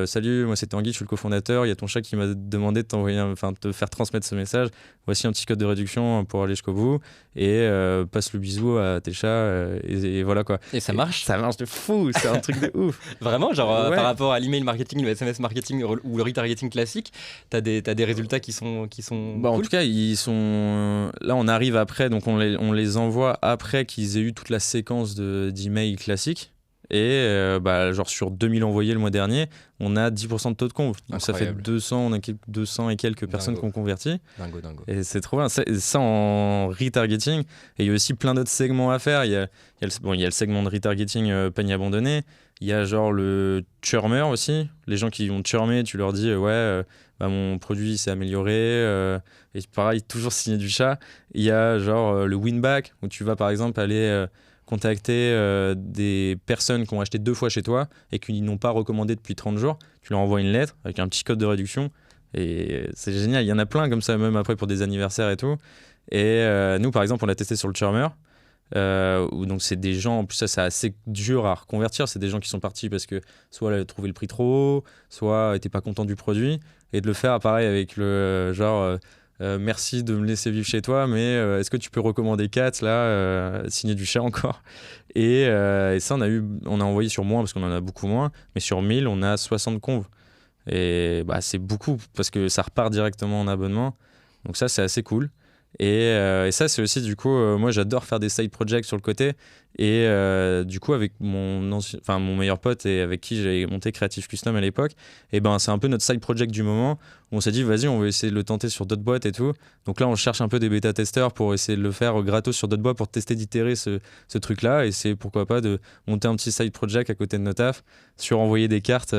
salut, moi c'est Tanguy, je suis le cofondateur, il y a ton chat qui m'a demandé de de te faire transmettre ce message, voici un petit code de réduction pour aller jusqu'au bout et passe le bisou à tes chats et voilà quoi.
Et ça marche?
Ça marche de fou, c'est un truc de ouf.
Vraiment, genre
Ouais.
par rapport à l'email marketing, le SMS marketing ou le retargeting classique, t'as des résultats qui sont
Bah, en
cool?
tout cas, ils sont. Là, on arrive après, donc on les envoie après qu'ils aient eu toute la séquence d'emails classiques. Et bah, genre sur 2000 envoyés le mois dernier, on a 10% de taux de conv. Donc ça fait
Incroyable.
200, on a 200 et quelques personnes
Dingo.
qui ont converti.
Dingo.
Et c'est trop bien. Ça en retargeting. Et il y a aussi plein d'autres segments à faire. Il y a le segment de retargeting panier abandonné. Il y a genre le churmer aussi. Les gens qui ont churmé, tu leur dis bah, mon produit s'est amélioré. Et pareil, toujours signer du chat. Il y a genre le win-back où tu vas par exemple aller contacter des personnes qui ont acheté 2 fois chez toi et qui n'ont pas recommandé depuis 30 jours. Tu leur envoies une lettre avec un petit code de réduction. Et c'est génial, il y en a plein comme ça, même après pour des anniversaires et tout. Et nous, par exemple, on l'a testé sur le Charmer. Où donc c'est des gens, en plus ça c'est assez dur à reconvertir, c'est des gens qui sont partis parce que soit ils avaient trouvé le prix trop haut, soit n'étaient pas contents du produit. Et de le faire pareil avec le merci de me laisser vivre chez toi, mais est-ce que tu peux recommander 4 là, signer du chat encore. Et ça on a envoyé sur moins parce qu'on en a beaucoup moins, mais sur 1000 on a 60 conves. Et bah, c'est beaucoup parce que ça repart directement en abonnement. Donc ça, c'est assez cool. Et ça, c'est aussi du coup, moi j'adore faire des side projects sur le côté. Et du coup, avec mon meilleur pote et avec qui j'ai monté Creative Custom à l'époque, et ben c'est un peu notre side project du moment. On s'est dit, vas-y, on va essayer de le tenter sur d'autres boîtes et tout. Donc là, on cherche un peu des bêta-testeurs pour essayer de le faire gratos sur d'autres boîtes pour tester, d'itérer ce truc-là. Et c'est pourquoi pas de monter un petit side project à côté de nos taf sur envoyer des cartes.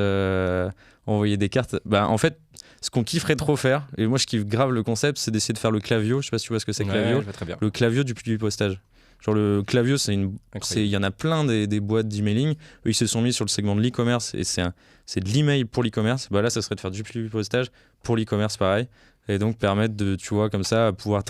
Bah, en fait, ce qu'on kifferait trop faire, et moi je kiffe grave le concept, c'est d'essayer de faire le clavio. Je sais pas si tu vois ce que c'est clavio.
Ouais, je vois très bien.
Le clavio du public postage. Genre le clavio, il y en a plein des boîtes d'emailing. Eux, ils se sont mis sur le segment de l'e-commerce et c'est de l'email pour l'e-commerce. Bah là, ça serait de faire du public postage pour l'e-commerce, pareil. Et donc permettre de, tu vois, comme ça, pouvoir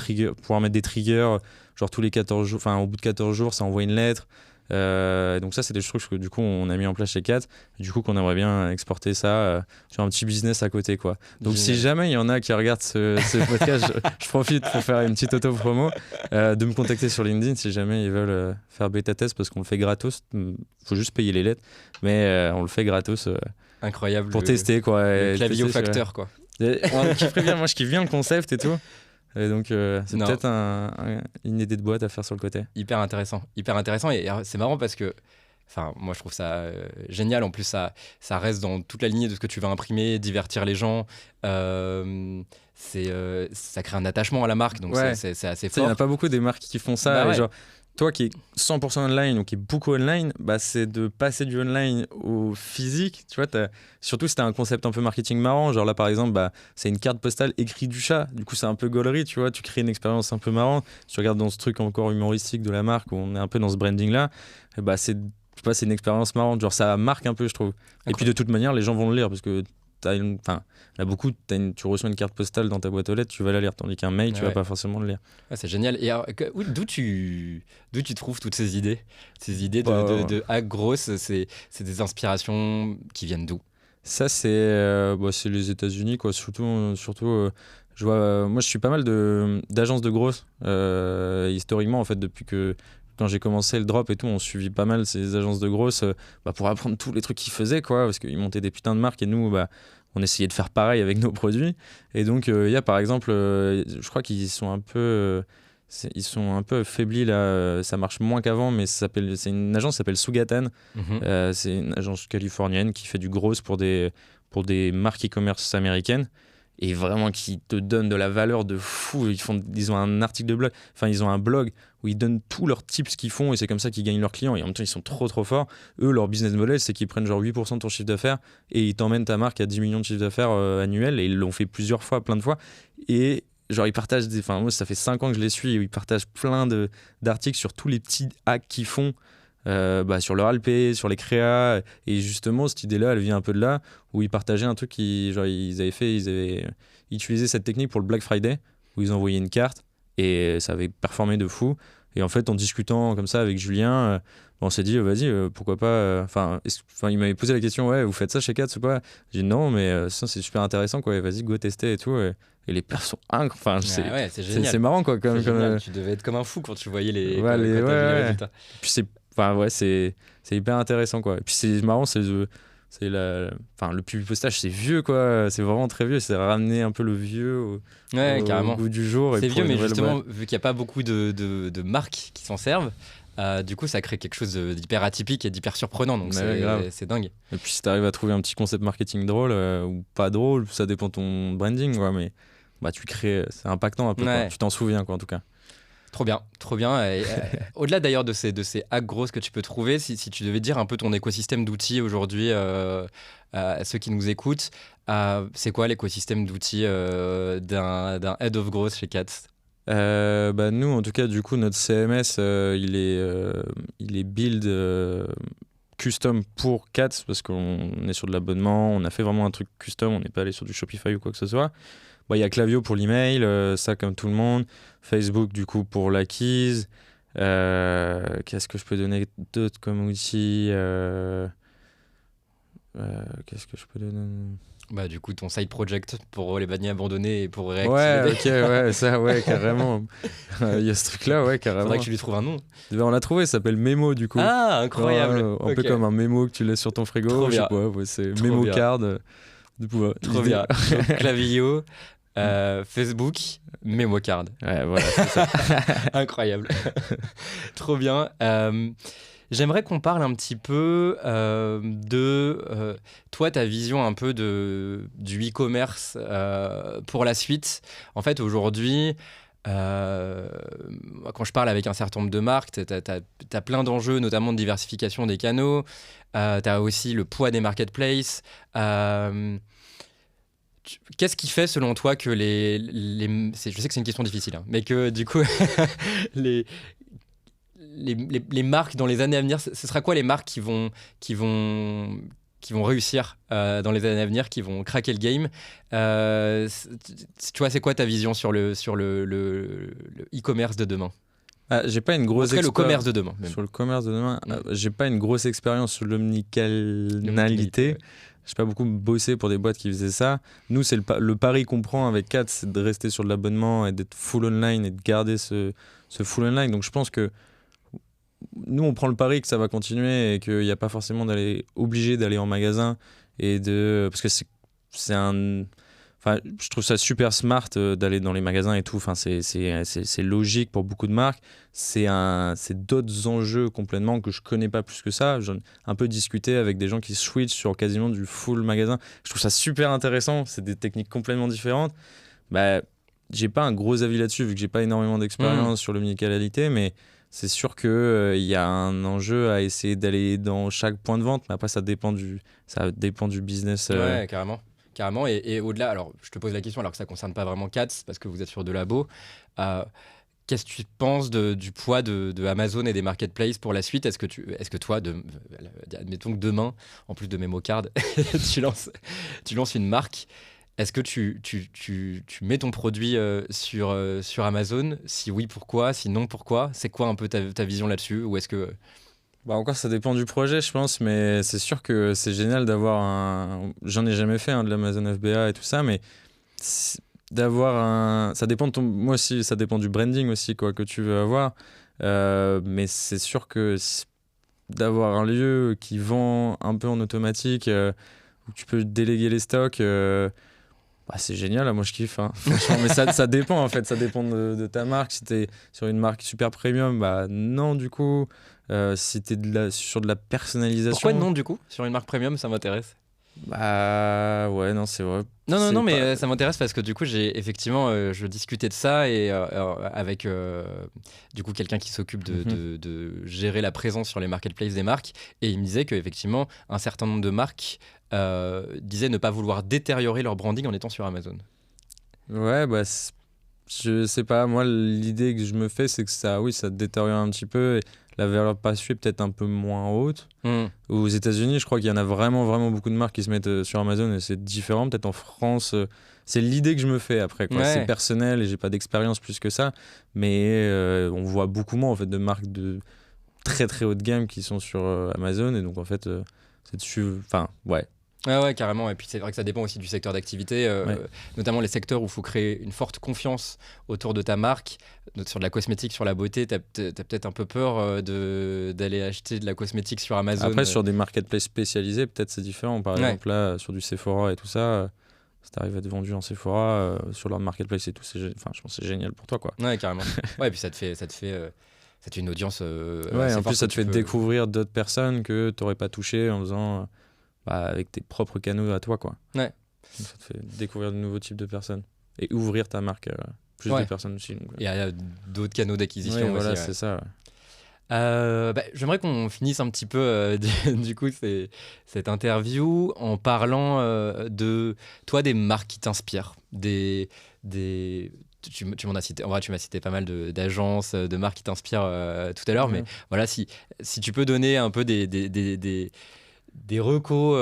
mettre des triggers, genre tous les 14 jours, enfin au bout de 14 jours, ça envoie une lettre. Donc ça, c'est des trucs que du coup on a mis en place chez Cat, du coup qu'on aimerait bien exporter ça sur un petit business à côté quoi. Donc
Génial.
si jamais il y en a qui regardent ce podcast, je profite pour faire une petite auto-promo, de me contacter sur LinkedIn si jamais ils veulent faire bêta test parce qu'on le fait gratos. Faut juste payer les lettres, mais on le fait gratos
Incroyable.
pour tester quoi.
Le
Et
clavio
tester,
facteur, quoi.
on kifferait bien, moi je kiffe bien le concept et tout. Et donc c'est
Non.
peut-être une idée de boîte à faire sur le côté.
Hyper intéressant. Et c'est marrant parce que, enfin, moi je trouve ça génial. En plus, ça reste dans toute la lignée de ce que tu vas imprimer, divertir les gens. Ça crée un attachement à la marque, donc
Ouais.
c'est assez
Tu sais, il n'y en
fort.
a pas beaucoup des marques qui font ça.
Bah
Et
ouais.
genre, toi qui es 100% online ou qui est beaucoup online, bah, c'est de passer du online au physique. Tu vois, surtout si tu as un concept un peu marketing marrant. Genre là, par exemple, bah, c'est une carte postale écrite du chat. Du coup, c'est un peu gaulerie, tu vois. Tu crées une expérience un peu marrante. Si tu regardes dans ce truc encore humoristique de la marque où on est un peu dans ce branding-là, bah, c'est une expérience marrante. Genre, ça marque un peu, je trouve. Et puis, de toute manière, les gens vont le lire parce que là, beaucoup, tu reçois une carte postale dans ta boîte aux lettres, tu vas la lire, tandis qu'un mail, tu vas pas forcément le lire.
Ouais, c'est génial. Et alors, d'où tu trouves toutes ces idées
Bah,
de hack grosses? C'est des inspirations qui viennent d'où?
Ça, c'est les États-Unis, quoi. Surtout, je vois, moi, je suis pas mal d'agences de grosses. Historiquement, en fait, depuis que quand j'ai commencé le drop et tout, on suivit pas mal ces agences de grosses pour apprendre tous les trucs qu'ils faisaient, quoi, parce qu'ils montaient des putains de marques et nous, on essayait de faire pareil avec nos produits. Et donc, il y a par exemple, je crois qu'ils sont un peu. Ils sont un peu affaiblis là, ça marche moins qu'avant, mais c'est une agence qui s'appelle Sugatan.
Mhm.
C'est une agence californienne qui fait du gros pour des marques e-commerce américaines et vraiment qui te donnent de la valeur de fou. Ils ont un article de blog, enfin ils ont un blog où ils donnent tous leurs tips qu'ils font et c'est comme ça qu'ils gagnent leurs clients et en même temps ils sont trop trop forts. Eux, leur business model, c'est qu'ils prennent genre 8% de ton chiffre d'affaires et ils t'emmènent ta marque à 10 millions de chiffre d'affaires annuel et ils l'ont fait plusieurs fois, plein de fois. Et genre ils partagent enfin moi ça fait 5 ans que je les suis et ils partagent plein d'articles sur tous les petits hacks qu'ils font sur leur Alpé, sur les créas. Et justement, cette idée-là, elle vient un peu de là, où ils partageaient un truc ils avaient utilisé cette technique pour le Black Friday, où ils envoyaient une carte et ça avait performé de fou. Et en fait, en discutant comme ça avec Julien, on s'est dit, vas-y, pourquoi pas. Il m'avait posé la question, ouais, vous faites ça chez Katz ou pas? J'ai dit non, mais ça, c'est super intéressant, quoi. Et vas-y, go tester et tout. Et les persos sont incroyables.
C'est génial.
C'est marrant, quoi.
C'est génial. Tu devais être comme un fou quand tu voyais
ouais,
quand t'as vu les résultats.
Puis c'est hyper intéressant, quoi. Et puis c'est marrant, le publipostage, c'est vieux, quoi. C'est vraiment très vieux. C'est ramener un peu le vieux au
Carrément.
goût du jour.
C'est vieux, mais justement, vu qu'il n'y a pas beaucoup de marques qui s'en servent, du coup, ça crée quelque chose d'hyper atypique et d'hyper surprenant. Donc c'est dingue.
Et puis si tu arrives à trouver un petit concept marketing drôle ou pas drôle, ça dépend de ton branding, quoi. Mais tu crées, c'est impactant un peu, quoi. Tu t'en souviens, quoi, en tout cas.
Trop bien, trop bien. Et, au-delà d'ailleurs de ces hacks grosses que tu peux trouver, si tu devais dire un peu ton écosystème d'outils aujourd'hui à ceux qui nous écoutent, c'est quoi l'écosystème d'outils d'un head of growth chez Katz?
Nous, en tout cas, du coup, notre CMS, il est build custom pour Katz parce qu'on est sur de l'abonnement, on a fait vraiment un truc custom, on n'est pas allé sur du Shopify ou quoi que ce soit. Il y a Klaviyo pour l'email, ça comme tout le monde. Facebook, du coup, pour l'acquise. Qu'est-ce que je peux donner d'autre comme outil Qu'est-ce que je peux donner
Du coup, ton side project pour les paniers abandonnés et pour réactiver.
Ouais, ok, ouais, ça, ouais, carrément. Il y a ce truc-là, ouais, carrément.
Faudrait que tu lui trouves un nom.
On l'a trouvé, ça s'appelle Memo, du coup.
Ah, incroyable.
Un peu comme un mémo que tu laisses sur ton frigo.
Trop
je sais
bien.
pas, c'est Memo
bien.
Card.
Trop bien. Donc, Klaviyo, Facebook, MemoCard.
Ouais, voilà, c'est ça.
Incroyable. Trop bien. J'aimerais qu'on parle un petit peu de toi, ta vision un peu du e-commerce pour la suite. En fait, aujourd'hui, quand je parle avec un certain nombre de marques, tu as plein d'enjeux, notamment de diversification des canaux. Tu as aussi le poids des marketplaces. Qu'est-ce qui fait, selon toi, que je sais que c'est une question difficile, hein, mais que du coup, les marques dans les années à venir, ce sera quoi les marques qui vont réussir dans les années à venir, qui vont craquer le game? Tu vois, c'est quoi ta vision sur le e-commerce de demain?
J'ai pas une grosse
le commerce de demain. Même.
Sur le commerce de demain, j'ai pas une grosse expérience sur l'omnicanalité. J'ai pas beaucoup bossé pour des boîtes qui faisaient ça. Nous, c'est le pari qu'on prend avec Kat, c'est de rester sur de l'abonnement et d'être full online et de garder ce full online. Donc je pense que nous, on prend le pari que ça va continuer et qu'il n'y a pas forcément obligé d'aller en magasin parce que c'est un. Enfin, je trouve ça super smart d'aller dans les magasins et tout. Enfin, c'est logique pour beaucoup de marques. C'est d'autres enjeux complètement que je connais pas plus que ça. J'en ai un peu discuté avec des gens qui switchent sur quasiment du full magasin. Je trouve ça super intéressant. C'est des techniques complètement différentes. J'ai pas un gros avis là-dessus vu que j'ai pas énormément d'expérience sur l'omnicanalité, mais c'est sûr que y a un enjeu à essayer d'aller dans chaque point de vente. Mais après, ça dépend du business.
Ouais, carrément. Et au-delà, alors je te pose la question alors que ça ne concerne pas vraiment Katz parce que vous êtes sur de labo. qu'est-ce que tu penses du poids de Amazon et des marketplaces pour la suite? Est-ce que toi, admettons que demain, en plus de MemoCard, tu lances une marque, est-ce que tu mets ton produit sur Amazon? Si oui, pourquoi? Si non, pourquoi? C'est quoi un peu ta vision là-dessus? Ou est-ce que...
Bah encore, ça dépend du projet, je pense, mais c'est sûr que c'est génial d'avoir J'en ai jamais fait de l'Amazon FBA et tout ça, mais d'avoir un... Ça dépend de ton... Moi aussi, ça dépend du branding aussi, quoi, que tu veux avoir. Mais c'est sûr que d'avoir un lieu qui vend un peu en automatique, où tu peux déléguer les stocks, bah, c'est génial, là, moi je kiffe, hein. Franchement, mais ça dépend en fait, ça dépend de ta marque. Si t'es sur une marque super premium, bah non, du coup. Si t'es sur de la personnalisation.
Pourquoi non, du coup? Sur une marque premium, ça m'intéresse.
Bah ouais, non, c'est vrai.
Non, mais ça m'intéresse parce que du coup, j'ai effectivement, je discutais de ça et avec du coup quelqu'un qui s'occupe de gérer la présence sur les marketplaces des marques, et il me disait qu'effectivement, un certain nombre de marques disaient ne pas vouloir détériorer leur branding en étant sur Amazon.
Ouais, bah je sais pas, moi l'idée que je me fais, c'est que ça, oui, ça détériore un petit peu, et la valeur passée est peut-être un peu moins haute. Aux États-Unis, je crois qu'il y en a vraiment, vraiment beaucoup de marques qui se mettent sur Amazon, et c'est différent. Peut-être en France, c'est l'idée que je me fais après, quoi.
Ouais.
C'est personnel et j'ai pas d'expérience plus que ça, mais on voit beaucoup moins en fait de marques de très très haut de gamme qui sont sur Amazon, et donc en fait, c'est dessus. Enfin, ouais.
Ouais, carrément. Et puis c'est vrai que ça dépend aussi du secteur d'activité,
Ouais.
notamment les secteurs où il faut créer une forte confiance autour de ta marque. Sur de la cosmétique, sur la beauté, t'as peut-être un peu peur d'aller acheter de la cosmétique sur Amazon.
Après, sur des marketplaces spécialisés, peut-être c'est différent. Par exemple, là, sur du Sephora et tout ça, si t'arrives à être vendu en Sephora, sur leur marketplace et tout, enfin, je pense que c'est génial pour toi, quoi.
Ouais, carrément. Ouais, et puis ça te fait une audience.
Ouais, en plus, ça te fait découvrir d'autres personnes que t'aurais pas touché en faisant avec tes propres canaux à toi, quoi.
Ouais.
Donc, ça te fait découvrir de nouveaux types de personnes et ouvrir ta marque plus de personnes aussi. Donc,
et il y a d'autres canaux d'acquisition aussi.
Voilà, c'est ça.
J'aimerais qu'on finisse un petit peu du coup cette interview en parlant de toi, des marques qui t'inspirent, tu m'en as cité, en vrai tu m'as cité pas mal d'agences, de marques qui t'inspirent tout à l'heure, mais voilà, si tu peux donner un peu des recos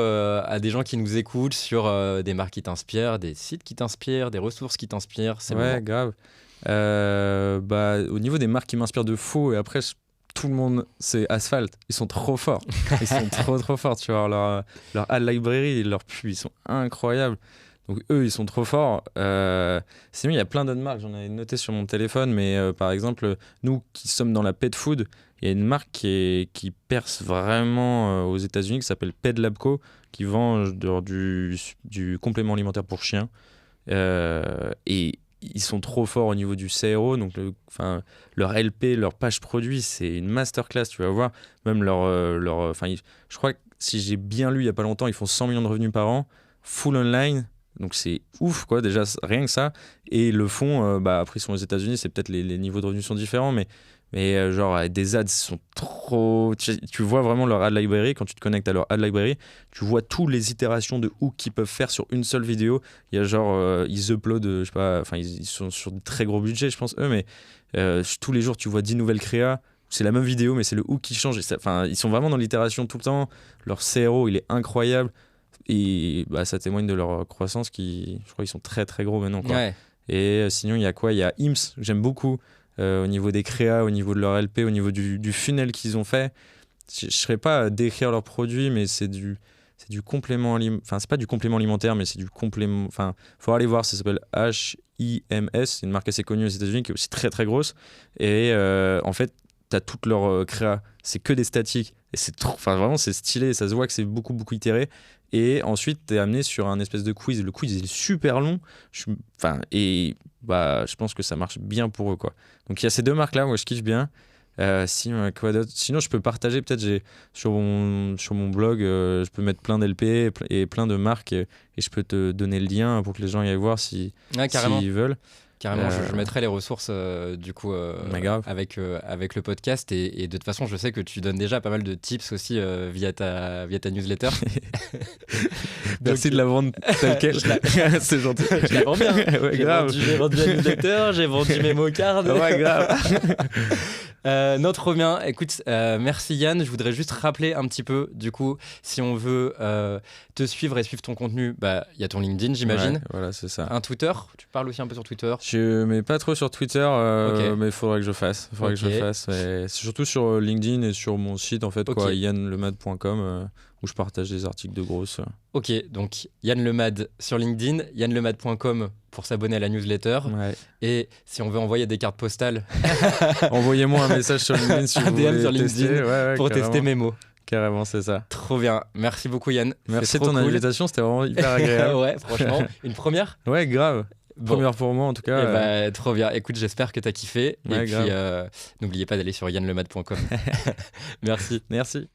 à des gens qui nous écoutent sur des marques qui t'inspirent, des sites qui t'inspirent, des ressources qui t'inspirent, c'est
ouais, grave. Au niveau des marques qui m'inspirent de faux, et après tout le monde, c'est Asphalt. Ils sont trop forts. Ils sont trop forts. Tu vois, leur ad library, leurs pubs, ils sont incroyables. Donc eux, ils sont trop forts. Sinon, il y a plein d'autres marques. J'en avais noté sur mon téléphone, mais par exemple, nous qui sommes dans la pet food, il y a une marque qui perce vraiment aux États-Unis, qui s'appelle Pet Labco, qui vend du complément alimentaire pour chiens. Et ils sont trop forts au niveau du CRO, donc leur LP, leur page produit, c'est une masterclass, tu vas voir. Même je crois que si j'ai bien lu il y a pas longtemps, ils font 100 millions de revenus par an, full online, donc c'est ouf, quoi, déjà rien que ça. Et le font, après ils sont aux États-Unis, c'est peut-être les niveaux de revenus sont différents, mais genre des ads sont trop... Tu vois vraiment leur ad library. Quand tu te connectes à leur ad library, tu vois toutes les itérations de hook qu'ils peuvent faire sur une seule vidéo. Il y a genre, ils uploadent, je sais pas, enfin ils sont sur de très gros budgets, je pense, eux, mais tous les jours tu vois 10 nouvelles créas. C'est la même vidéo, mais c'est le hook qui change. Ils sont vraiment dans l'itération tout le temps. Leur CRO, il est incroyable. Et ça témoigne de leur croissance je crois qu'ils sont très très gros maintenant, quoi.
Ouais.
Et sinon, il y a quoi? Il y a IMS, que j'aime beaucoup. Au niveau des créas, au niveau de leur LP, au niveau du funnel qu'ils ont fait. Je ne saurais pas décrire leurs produits, mais c'est du complément alimentaire. Enfin, c'est pas du complément alimentaire, mais c'est du complément. Enfin, il faut aller voir, ça s'appelle HIMS. C'est une marque assez connue aux États-Unis qui est aussi très très grosse. Et en fait, tu as toutes leurs créas. C'est que des statiques. Et c'est trop. Enfin, vraiment, c'est stylé. Ça se voit que c'est beaucoup beaucoup itéré. Et ensuite, tu es amené sur un espèce de quiz. Le quiz, il est super long. Je pense que ça marche bien pour eux, quoi. Donc, il y a ces deux marques-là, moi, je kiffe bien. Sinon, quoi d'autre? Sinon, je peux partager, peut-être, sur mon blog, je peux mettre plein d'LP et plein de marques, et je peux te donner le lien pour que les gens y aillent voir s'ils veulent.
Carrément, je mettrai les ressources du coup
grave.
avec le podcast et de toute façon, je sais que tu donnes déjà pas mal de tips aussi via ta newsletter.
Merci de la vendre telle quelle. C'est gentil.
Je la vends bien.
Ouais, grave.
J'ai vendu la newsletter, j'ai vendu mes mocards.
Ouais, grave.
Non, trop bien. Écoute, merci Yann. Je voudrais juste rappeler un petit peu, du coup, si on veut te suivre et suivre ton contenu, il y a ton LinkedIn, j'imagine.
Ouais, voilà, c'est ça.
Un Twitter, tu parles aussi un peu sur Twitter.
Je mets pas trop sur Twitter,
Ok.
mais il faudrait que je fasse.
Ok.
C'est surtout sur LinkedIn et sur mon site, en fait,
Ok.
quoi, yanlemad.com, où je partage des articles de grosses.
Ok, donc Yann Lemad sur LinkedIn, yanlemad.com pour s'abonner à la newsletter.
Ouais.
Et si on veut envoyer des cartes postales
Envoyez-moi un message sur LinkedIn si
Un
vous
DM
voulez
sur
tester.
LinkedIn
Ouais,
pour
carrément.
tester mes mots.
Carrément, c'est ça.
Trop bien. Merci beaucoup Yann.
Merci
C'est
de
trop
ton
cool.
invitation, c'était vraiment hyper agréable.
Ouais, franchement, une première.
Ouais, grave.
Bon.
Première pour moi, en tout cas.
Eh ben, trop bien. Écoute, j'espère que t'as kiffé.
Ouais,
et puis,
grave.
n'oubliez pas d'aller sur yanlemad.com. Merci.
Merci.